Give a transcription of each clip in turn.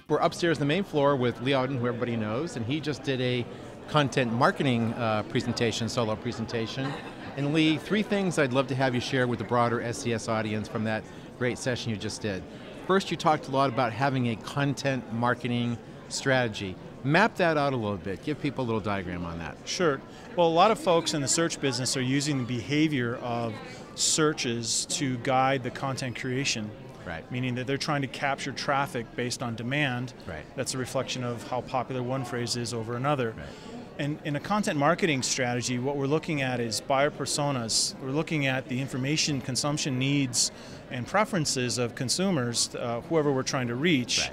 We're upstairs on the main floor with Lee Odden, who everybody knows, and he just did a content marketing presentation, solo presentation. And Lee, 3 things I'd love to have you share with the broader SES audience from that great session you just did. First, you talked a lot about having a content marketing strategy. Map that out a little bit. Give people a little diagram on that. Sure. Well, a lot of folks in the search business are using the behavior of searches to guide the content creation. Right. Meaning that they're trying to capture traffic based on demand. Right. That's a reflection of how popular one phrase is over another. Right. And in a content marketing strategy, what we're looking at is buyer personas. We're looking at the information consumption needs and preferences of consumers, whoever we're trying to reach, right.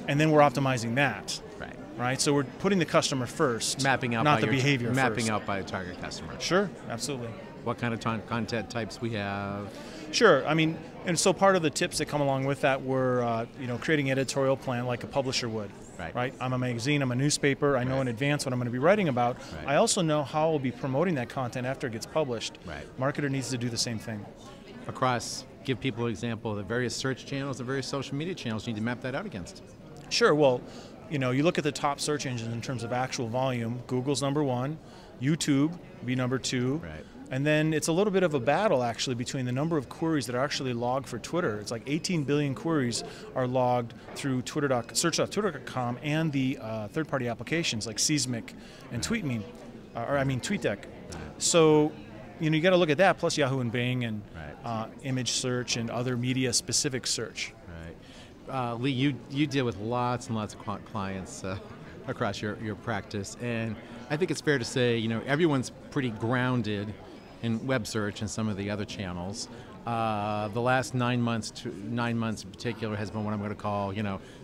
And then we're optimizing that. Right. Right. So we're putting the customer first, mapping out not by the behavior mapping first. out by a target customer. Sure, absolutely. What kind of content types we have? Sure. I mean, and so part of the tips that come along with that were, creating an editorial plan like a publisher would. Right. I'm a magazine, I'm a newspaper, I know in advance what I'm going to be writing about. Right. I also know how I'll be promoting that content after it gets published. Right. Marketer needs to do the same thing. Across, give people an example of the various search channels, the various social media channels you need to map that out against. Sure. Well, you look at the top search engines in terms of actual volume. Google's number 1, YouTube would be number 2. Right. And then it's a little bit of a battle, actually, between the number of queries that are actually logged for Twitter. It's like 18 billion queries are logged through search.twitter.com and the third-party applications like Seismic and TweetMe, TweetDeck. So, you got to look at that, plus Yahoo and Bing and image search and other media-specific search. Right. Lee, you deal with lots and lots of clients across your practice, and I think it's fair to say, everyone's pretty grounded in web search and some of the other channels. The last 9 months in particular has been what I'm going to call,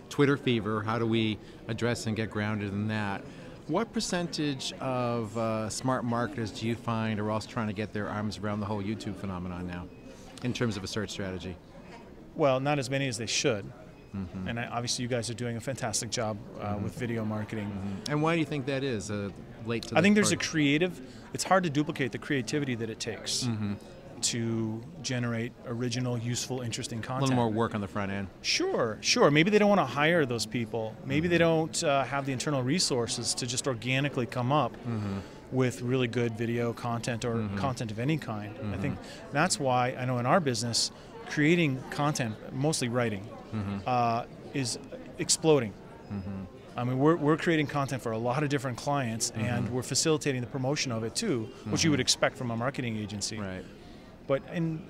Twitter fever. How do we address and get grounded in that? What percentage of smart marketers do you find are also trying to get their arms around the whole YouTube phenomenon now, in terms of a search strategy? Well, not as many as they should. Mm-hmm. And obviously you guys are doing a fantastic job with video marketing. Mm-hmm. And why do you think that is late to the I think there's party? it's hard to duplicate the creativity that it takes to generate original, useful, interesting content. A little more work on the front end. Sure. Maybe they don't want to hire those people. Maybe they don't have the internal resources to just organically come up with really good video content or content of any kind. I think that's why I know in our business, creating content, mostly writing, is exploding. I mean, we're creating content for a lot of different clients, and we're facilitating the promotion of it too, which you would expect from a marketing agency. Right. But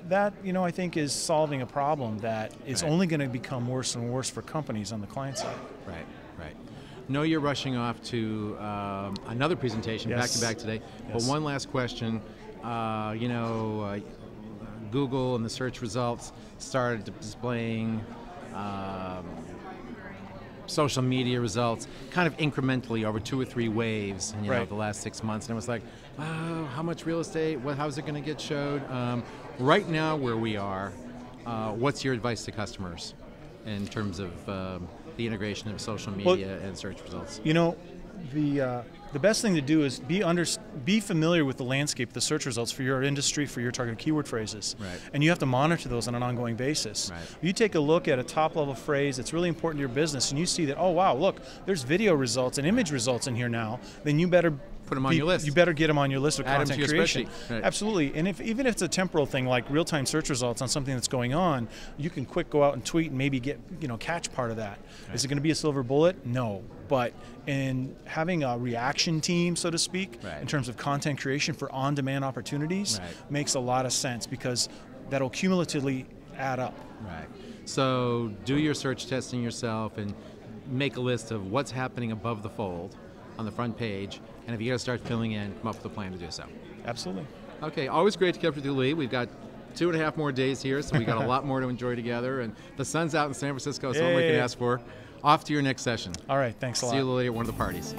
that, I think is solving a problem that is only going to become worse and worse for companies on the client side. Right. No, you're rushing off to another presentation back-to-back today. But one last question. Google and the search results started displaying social media results kind of incrementally over 2 or 3 waves in the last 6 months, and it was like, wow, how much real estate, how's it going to get showed? Right now where we are, what's your advice to customers in terms of the integration of social media and search results? The best thing to do is be familiar with the landscape, the search results for your industry, for your targeted keyword phrases. Right. And you have to monitor those on an ongoing basis. Right. You take a look at a top-level phrase that's really important to your business, and you see that, oh, wow, look, there's video results and image results in here now, then you better put them on your list. You better get them on your list of Add content them to your creation. Right. Absolutely. And even if it's a temporal thing like real-time search results on something that's going on, you can quick go out and tweet and maybe get catch part of that. Right. Is it going to be a silver bullet? No. But in having a reaction team, so to speak, in terms of content creation for on-demand opportunities, makes a lot of sense because that'll cumulatively add up. Right. So do your search testing yourself and make a list of what's happening above the fold on the front page, and if you got to start filling in, come up with a plan to do so. Absolutely. Okay, always great to catch up with you, Lee. We've got 2.5 more days here, so we got a lot more to enjoy together, and the sun's out in San Francisco, so all we can ask for. Off to your next session. All right, thanks a lot. See you later at one of the parties.